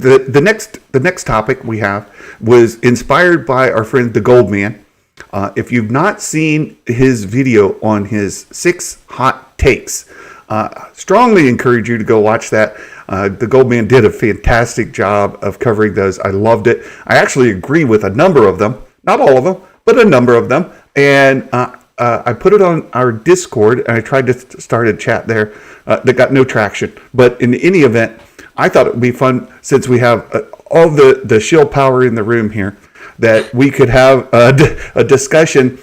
the next topic we have was inspired by our friend the Goldman. If you've not seen his video on his 6 hot takes, strongly encourage you to go watch that. The Goldman did a fantastic job of covering those. I loved it. I actually agree with a number of them, not all of them, but a number of them. And I put it on our Discord, and I tried to start a chat there that got no traction. But in any event, I thought it would be fun, since we have all the shill power in the room here, that we could have a discussion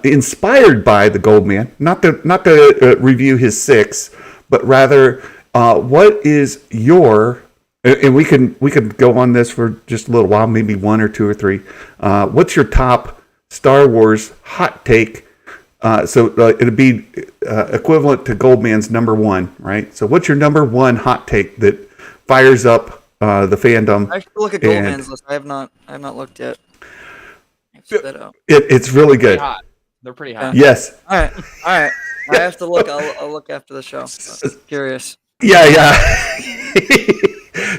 inspired by the Goldman, not to review his 6, but rather what is your, and we can go on this for just a little while, maybe 1 or 2 or 3. What's your top Star Wars hot take? So it'd be equivalent to Goldman's number 1, right? So what's your number 1 hot take that fires up the fandom? I should look at Goldman's list. I have not looked yet. It's really good. They're pretty hot. Yes. All right. I have to look. I'll look after the show. Curious. Yeah.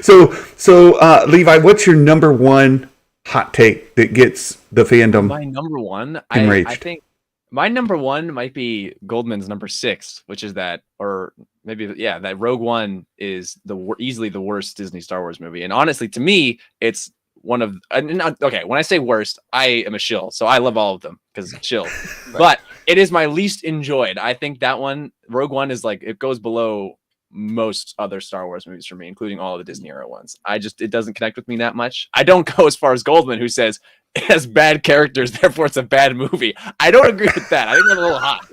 So Levi, what's your number 1 hot take that gets the fandom? My number 1, enraged? I think my number 1 might be Goldman's number 6, which is that, or maybe that Rogue One is easily the worst Disney Star Wars movie. And honestly, to me, it's one of okay. When I say worst, I am a shill, so I love all of them because chill. Right. But it is my least enjoyed. I think that one, Rogue One, is like, it goes below most other Star Wars movies for me, including all of the Disney era ones. It doesn't connect with me that much. I don't go as far as Goldman, who says it has bad characters, therefore it's a bad movie. I don't agree with that. I think that's a little hot,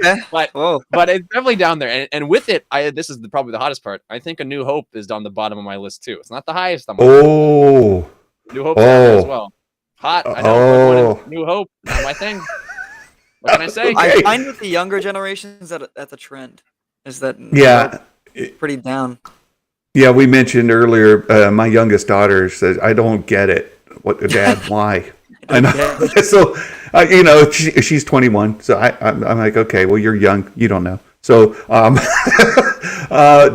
but it's definitely down there. And with it, this is probably the hottest part. I think A New Hope is on the bottom of my list too. It's not the highest on my list. New Hope as well. Hot. I know. New Hope, not my thing. What can I say? I find with the younger generations that that's a trend. Is that pretty down? Yeah, we mentioned earlier. My youngest daughter says, "I don't get it. What, Dad? Why?" I know. So, she's 21. So I'm like, okay, well, you're young. You don't know. So,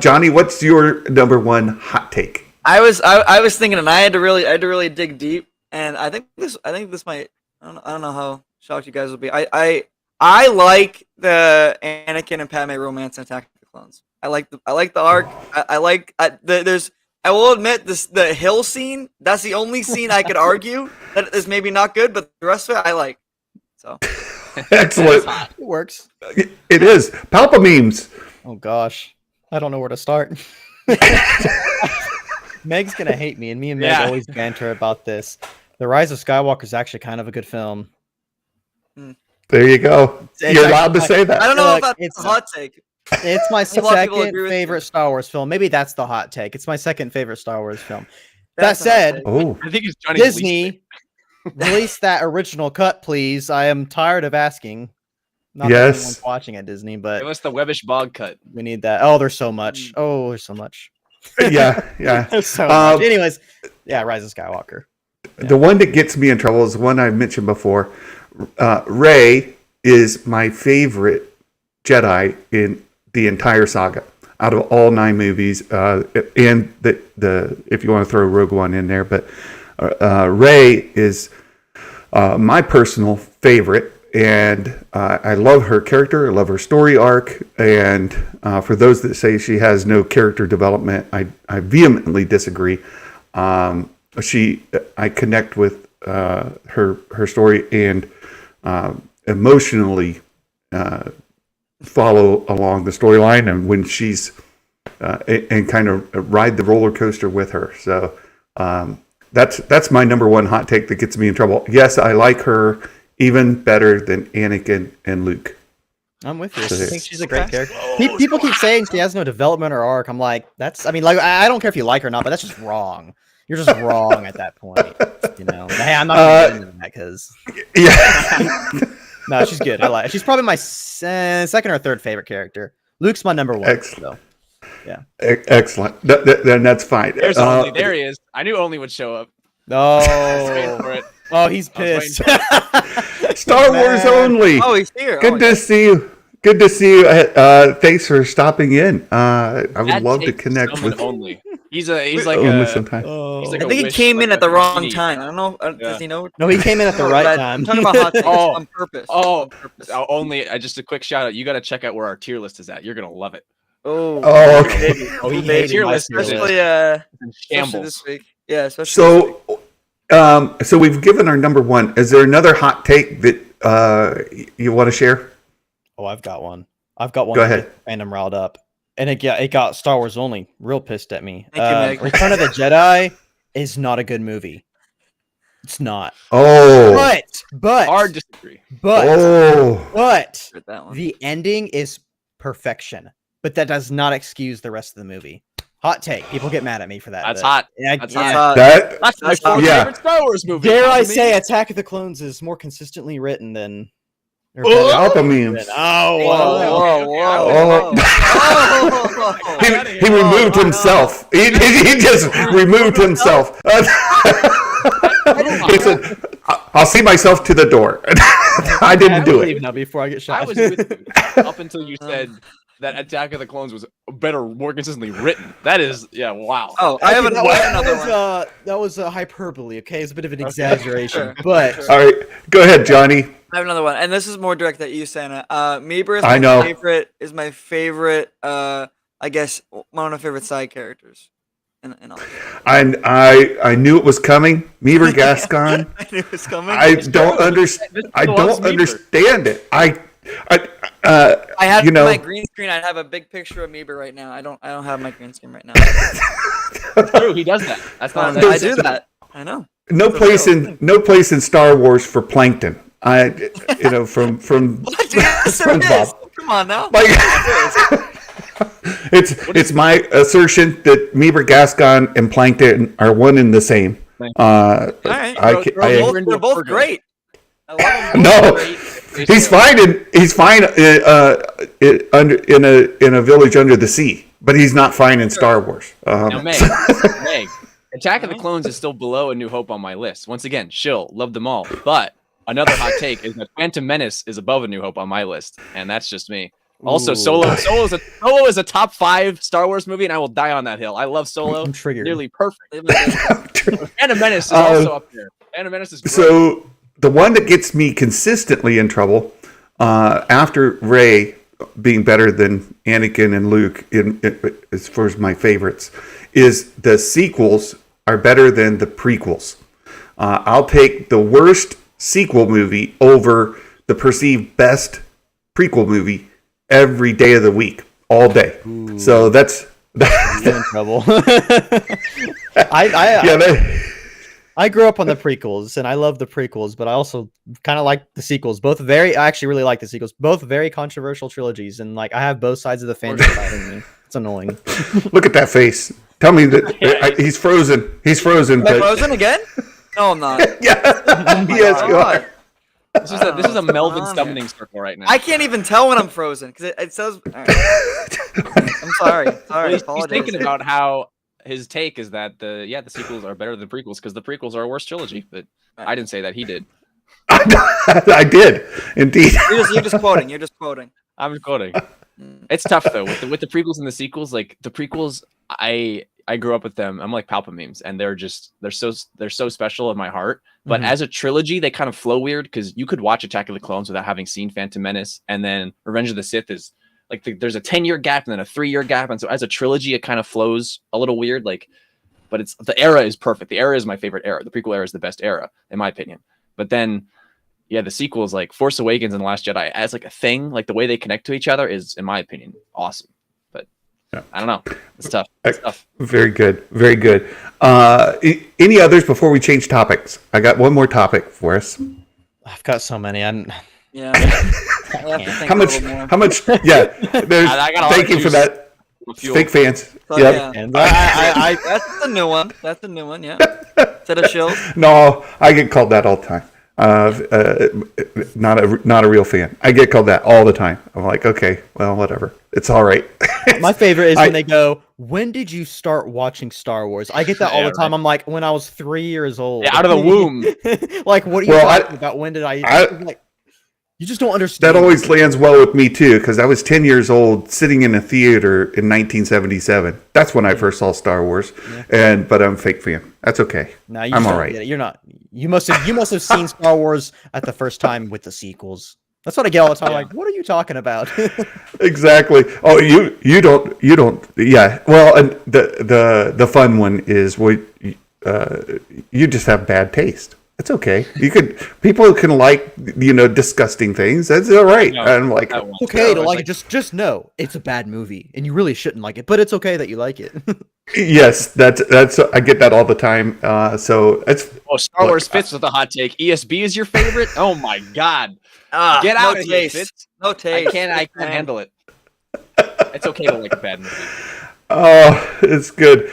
Johnny, what's your number 1 hot take? I was thinking, and I had to really dig deep, and I think this might, I don't know how shocked you guys will be. I like the Anakin and Padme romance in Attack of the Clones. I like the arc. I will admit the hill scene. That's the only scene I could argue that is maybe not good, but the rest of it I like. So excellent. It works. It is. Palpamemes. Oh gosh, I don't know where to start. Meg's gonna hate me, and me and Meg always banter about this. The Rise of Skywalker is actually kind of a good film. There you go. You're allowed to say that. I don't know if that's a hot take. It's my second favorite Star Wars film. Maybe that's the hot take. It's my second favorite Star Wars film. That said, I think it's Johnny's Disney release that original cut, please. I am tired of asking. Not that anyone's watching at Disney, but give us the Webbish Bog cut. We need that. Oh, there's so much. There's so much. Yeah. So much. Anyways, Rise of Skywalker. The one that gets me in trouble is the one I mentioned before. Rey is my favorite Jedi in the entire saga out of all 9 movies, and the if you want to throw Rogue One in there, but Rey is my personal favorite, and I love her character. I love her story arc, and for those that say she has no character development, I vehemently disagree. I connect with her story and emotionally follow along the storyline, and when she's and kind of ride the roller coaster with her. So that's my number 1 hot take that gets me in trouble. Yes, I like her even better than Anakin and Luke. I'm with you. I think she's a great character. People keep saying she has no development or arc. I'm like, I don't care if you like her or not, but that's just wrong. You're just wrong at that point. Hey, I'm not going to get into that because no, she's good. She's probably my second or third favorite character. Luke's my number 1. Excellent. So, yeah. Excellent. Then that's fine. There he is. I knew Only would show up. Oh, he's pissed. Star Wars Only. Oh, he's here. Good to see you. Good to see you. Thanks for stopping in. I would love to connect with Only. He's like Almost a sometimes. he's like I a think he wish, came like in at a the wrong genie. time. I don't know. Yeah. Does he know? No, he came in at the right But time. I'm talking about hot takes Oh. on purpose. Oh, on purpose. only just a quick shout out. You got to check out where our tier list is at. You're gonna love it. Oh, Oh, okay. Oh, he The hated tier my list tier is list. especially in especially shambles. this week. Yeah, especially this week. So we've given our number one. Is there another hot take that you want to share? Oh, I've got one. I've got one. Go that ahead. gets Random riled up, and it got Star Wars only real pissed at me. Thank you, Meg. Return of the Jedi is not a good movie. It's not. Oh, But Hard disagree. but Heard that one. the ending is perfection. But that does not excuse the rest of the movie. Hot take. People get mad at me for that. That's but- hot. Yeah, That's yeah. hot. that That's my That's fourth yeah. favorite Star Wars movie. Dare I Palpamemes. say Attack of the Clones is more consistently written than... or Oh! better Palpamemes. written. Oh, Whoa, whoa, whoa, whoa, whoa. He removed himself. He just removed himself. He said, "I'll see myself to the door." I didn't do leave it. now before I get I shot. was with you up until you said that Attack of the Clones was better, more consistently written. That is, yeah, wow. Oh, I have another one. That was a hyperbole. Okay, it's a bit of an exaggeration, Sure. but All right, go ahead, Johnny. I have another one, and this is more direct at you, Santa. Meeber is I know. my favorite. I guess one of my favorite side characters. In all. I knew it was coming. Meaver Gascon. I knew it was coming. I don't understand. I don't understand it. I have you know. my green screen. I have a big picture of Meeber right now. I don't have my green screen right now. It's true, he does that. That's not. I do that. I know. no place in Star Wars for Plankton. From What? Yes, there SpongeBob. is. Come on now. Like, it's my assertion that Meaver Gascon and Plankton are one and the same. All right. They're both great. I love them both. No, Great. he's fine in a village under the sea, but he's not fine in Star Wars. Now, Meg, Attack of the Clones is still below A New Hope on my list. Once again, shill, love them all. But another hot take is that Phantom Menace is above A New Hope on my list, and that's just me. Also, Solo is a top 5 Star Wars movie, and I will die on that hill. I love Solo. I'm triggered. Nearly perfect. Phantom Menace is also up there. Phantom Menace is great. So the one that gets me consistently in trouble, after Rey being better than Anakin and Luke, as far as my favorites, is the sequels are better than the prequels. I'll take the worst sequel movie over the perceived best prequel movie every day of the week, all day. Ooh. So that's You're in trouble. I grew up on the prequels, and I love the prequels, but I also kind of like the sequels. I actually really like the sequels. Both very controversial trilogies, and like I have both sides of the fandom fighting me. It's annoying. Look at that face. Tell me that he's frozen. He's frozen. Am I frozen again? No, I'm not. Yeah. Yes, you are. This is a Melvin summoning circle right now. I can't even tell when I'm frozen because it says. All right. I'm sorry. Sorry. He's thinking about how his take is that the sequels are better than the prequels because the prequels are a worse trilogy. But I didn't say that. He did. I did indeed. You're just quoting. You're just quoting. I'm quoting. It's tough though with the prequels and the sequels. Like the prequels, I grew up with them. I'm like Palpamemes, and they're so special in my heart. But as a trilogy, they kind of flow weird because you could watch Attack of the Clones without having seen Phantom Menace, and then Revenge of the Sith is like there's a 10-year gap and then a 3-year gap, and so as a trilogy, it kind of flows a little weird. Like, but the era is perfect. The era is my favorite era. The prequel era is the best era in my opinion. But then, yeah, the sequels like Force Awakens and The Last Jedi as like a thing, like the way they connect to each other is, in my opinion, awesome. But I don't know. It's tough. It's tough. Very good. Very good. Any others before we change topics? I got one more topic for us. I've got so many. Yeah. How much? Yeah. Thank you for that. Fake fans. So, Yep. yeah. And That's the new one. That's the new one. Yeah. Instead of shield. No, I get called that all the time. Not a real fan. I get called that all the time. I'm like, okay, well, whatever. It's all right. My favorite is when they go, "When did you start watching Star Wars?" I get that all the time. Right. I'm like, when I was 3 years old. Yeah, out of the womb. Like, what are you talking about? When did I like, You just don't understand. That always lands well with me too, because I was 10 years old, sitting in a theater in 1977. That's when I first saw Star Wars, but I'm a fake fan. That's okay. No, you I'm don't all right. get it. You're not. You must have seen Star Wars at the first time with the sequels. That's what I get all the time. Like, what are you talking about? Exactly. Oh, you don't. Yeah. Well, and the fun one is you just have bad taste. It's okay. People can like, disgusting things. That's all right. No, I'm like, It's okay to like it. Just know it's a bad movie, and you really shouldn't like it. But it's okay that you like it. yes, that's. I get that all the time. So it's. Oh, Star Wars fits with a hot take. ESB is your favorite? Oh my god! Get out no of here, taste. Fitz. No taste. I can't handle it. It's okay to like a bad movie. Oh, it's good.